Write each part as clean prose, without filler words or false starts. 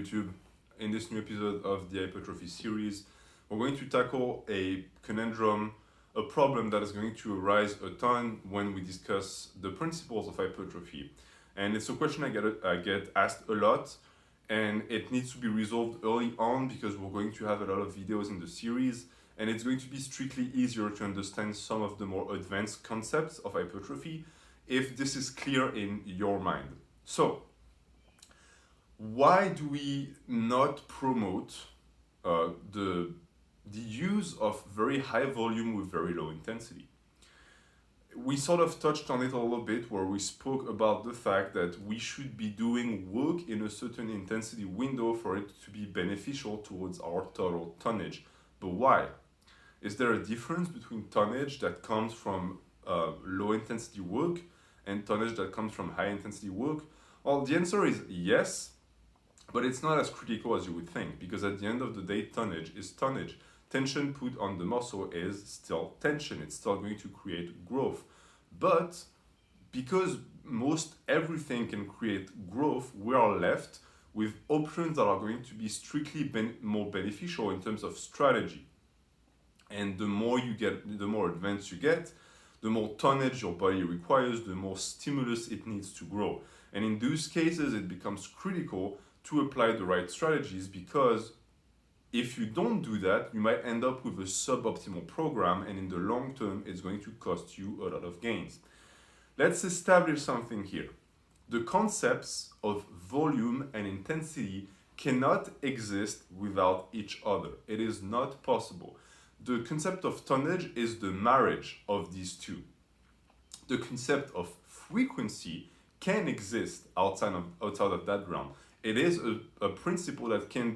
YouTube. In this new episode of the Hypertrophy series, we're going to tackle a conundrum, a problem that is going to arise a ton when we discuss the principles of hypertrophy. And it's a question I get asked a lot, and it needs to be resolved early on because we're going to have a lot of videos in the series, and it's going to be strictly easier to understand some of the more advanced concepts of hypertrophy if this is clear in your mind. So, why do we not promote the use of very high volume with very low intensity? We sort of touched on it a little bit where we spoke about the fact that we should be doing work in a certain intensity window for it to be beneficial towards our total tonnage. But why? Is there a difference between tonnage that comes from low intensity work and tonnage that comes from high intensity work? Well, the answer is yes. But it's not as critical as you would think, because at the end of the day, tonnage is tonnage. Tension put on the muscle is still tension. It's still going to create growth. But because most everything can create growth, we are left with options that are going to be strictly more beneficial in terms of strategy. And the more you get, the more advanced you get, the more tonnage your body requires, the more stimulus it needs to grow. And in those cases, it becomes critical to apply the right strategies, because if you don't do that, you might end up with a suboptimal program, and in the long term, it's going to cost you a lot of gains. Let's establish something here. The concepts of volume and intensity cannot exist without each other. It is not possible. The concept of tonnage is the marriage of these two. The concept of frequency can exist outside of that ground. It is a principle that can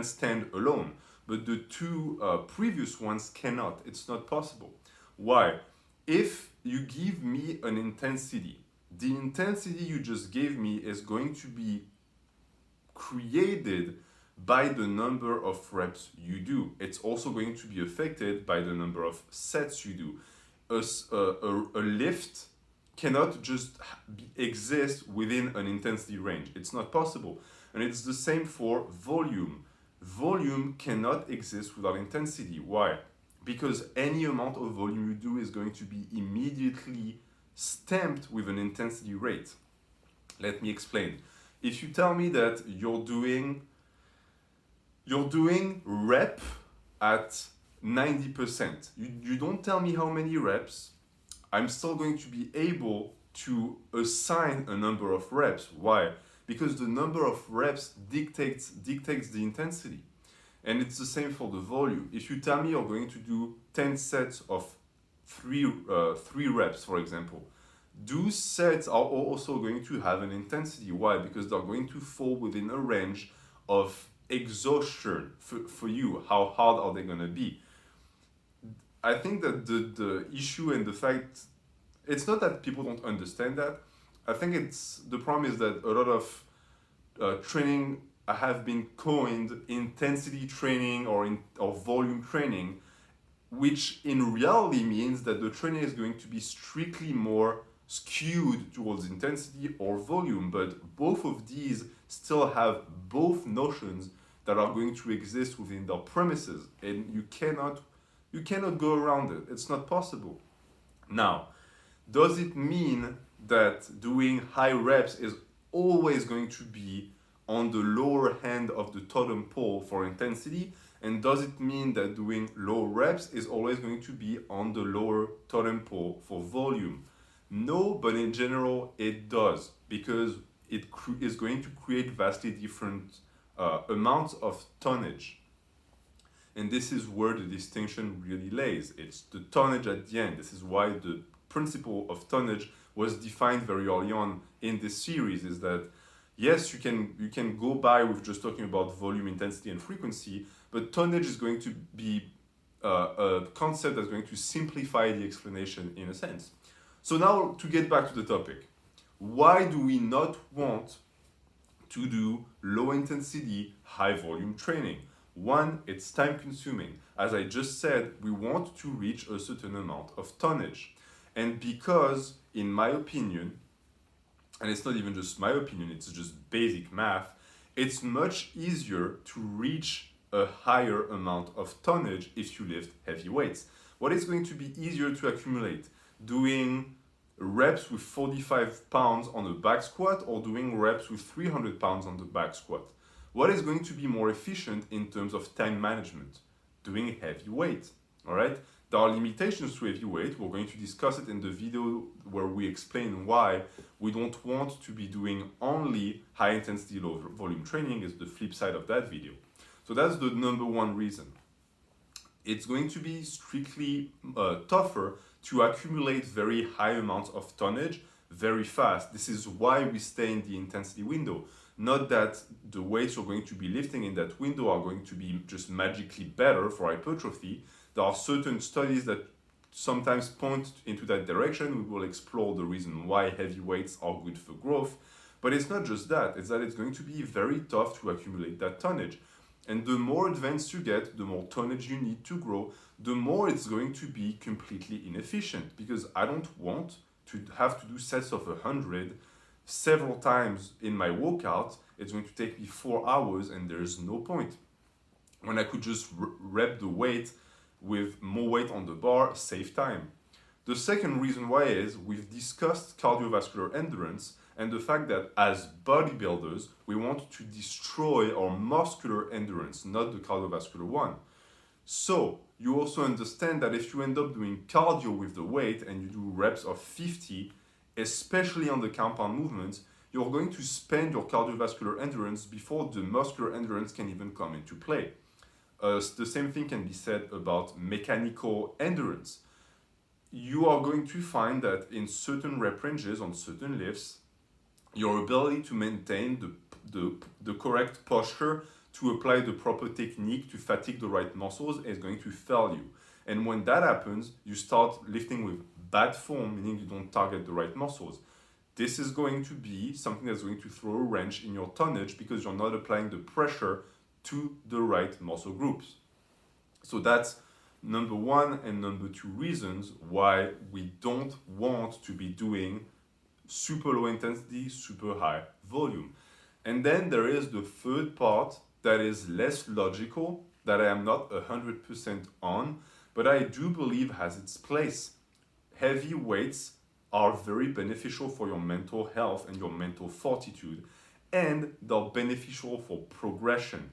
stand alone, but the two previous ones cannot. It's not possible. Why? If you give me an intensity, the intensity you just gave me is going to be created by the number of reps you do. It's also going to be affected by the number of sets you do. A lift cannot just exist within an intensity range. It's not possible. And it's the same for volume. Volume cannot exist without intensity. Why? Because any amount of volume you do is going to be immediately stamped with an intensity rate. Let me explain. If you tell me that you're doing rep at 90%, you don't tell me how many reps, I'm still going to be able to assign a number of reps. Why? Because the number of reps dictates the intensity. And it's the same for the volume. If you tell me you're going to do 10 sets of three reps, for example, those sets are also going to have an intensity. Why? Because they're going to fall within a range of exhaustion for you. How hard are they going to be? I think that the issue and the fact, it's not that people don't understand that. I think the problem is that a lot of training have been coined intensity training or volume training, which in reality means that the training is going to be strictly more skewed towards intensity or volume. But both of these still have both notions that are going to exist within their premises, and you cannot go around it. It's not possible. Now, does it mean that doing high reps is always going to be on the lower hand of the totem pole for intensity? And does it mean that doing low reps is always going to be on the lower totem pole for volume? No, but in general, it does, because it is going to create vastly different amounts of tonnage. And this is where the distinction really lays. It's the tonnage at the end. This is why the principle of tonnage was defined very early on in this series, is that yes, you can go by with just talking about volume, intensity, and frequency, but tonnage is going to be a concept that's going to simplify the explanation in a sense. So now, to get back to the topic, why do we not want to do low intensity, high volume training? One, it's time consuming. As I just said, we want to reach a certain amount of tonnage. And because, in my opinion, and it's not even just my opinion, it's just basic math, It's much easier to reach a higher amount of tonnage if you lift heavy weights. What is going to be easier to accumulate? Doing reps with 45 pounds on a back squat or doing reps with 300 pounds on the back squat? What is going to be more efficient in terms of time management? Doing heavy weight, all right? There are limitations to heavy weight. We're going to discuss it in the video where we explain why we don't want to be doing only high intensity low volume training. Is the flip side of that video. So that's the number one reason. It's going to be strictly tougher to accumulate very high amounts of tonnage very fast. This is why we stay in the intensity window. Not that the weights you're going to be lifting in that window are going to be just magically better for hypertrophy. There are certain studies that sometimes point into that direction. We will explore the reason why heavy weights are good for growth. But it's not just that, it's that it's going to be very tough to accumulate that tonnage. And the more advanced you get, the more tonnage you need to grow, the more it's going to be completely inefficient, because I don't want to have to do sets of 100 several times in my workout. It's going to take me 4 hours and there's no point. When I could just rep the weight with more weight on the bar, save time. The second reason why is we've discussed cardiovascular endurance and the fact that as bodybuilders, we want to destroy our muscular endurance, not the cardiovascular one. So you also understand that if you end up doing cardio with the weight and you do reps of 50, especially on the compound movements, you're going to spend your cardiovascular endurance before the muscular endurance can even come into play. The same thing can be said about mechanical endurance. You are going to find that in certain rep ranges on certain lifts, your ability to maintain the correct posture, to apply the proper technique, to fatigue the right muscles is going to fail you. And when that happens, you start lifting with bad form, meaning you don't target the right muscles. This is going to be something that's going to throw a wrench in your tonnage because you're not applying the pressure to the right muscle groups. So that's number one and number two reasons why we don't want to be doing super low intensity, super high volume. And then there is the third part that is less logical, that I am not 100% on, but I do believe has its place. Heavy weights are very beneficial for your mental health and your mental fortitude, and they're beneficial for progression.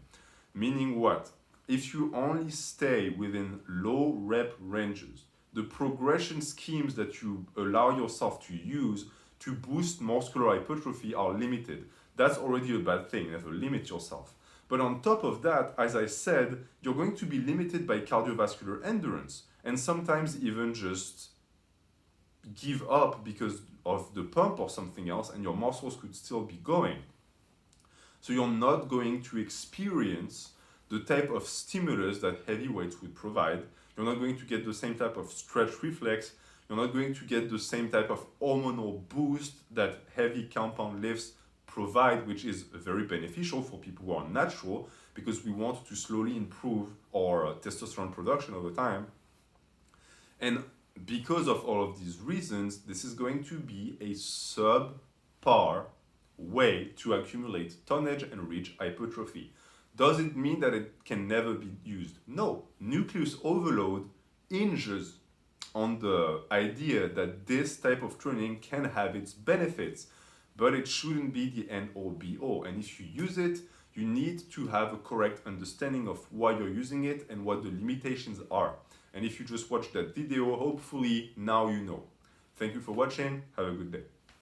Meaning what? If you only stay within low rep ranges, the progression schemes that you allow yourself to use to boost muscular hypertrophy are limited. That's already a bad thing. Never limit yourself. But on top of that, as I said, you're going to be limited by cardiovascular endurance and sometimes even just give up because of the pump or something else, and your muscles could still be going. So you're not going to experience the type of stimulus that heavy weights would provide. You're not going to get the same type of stretch reflex. You're not going to get the same type of hormonal boost that heavy compound lifts provide, which is very beneficial for people who are natural because we want to slowly improve our testosterone production over time. And because of all of these reasons, this is going to be a subpar way to accumulate tonnage and reach hypertrophy. Does it mean that it can never be used? No. Nucleus overload hinges on the idea that this type of training can have its benefits, but it shouldn't be the end all be all. And if you use it, you need to have a correct understanding of why you're using it and what the limitations are. And if you just watched that video, hopefully now you know. Thank you for watching. Have a good day.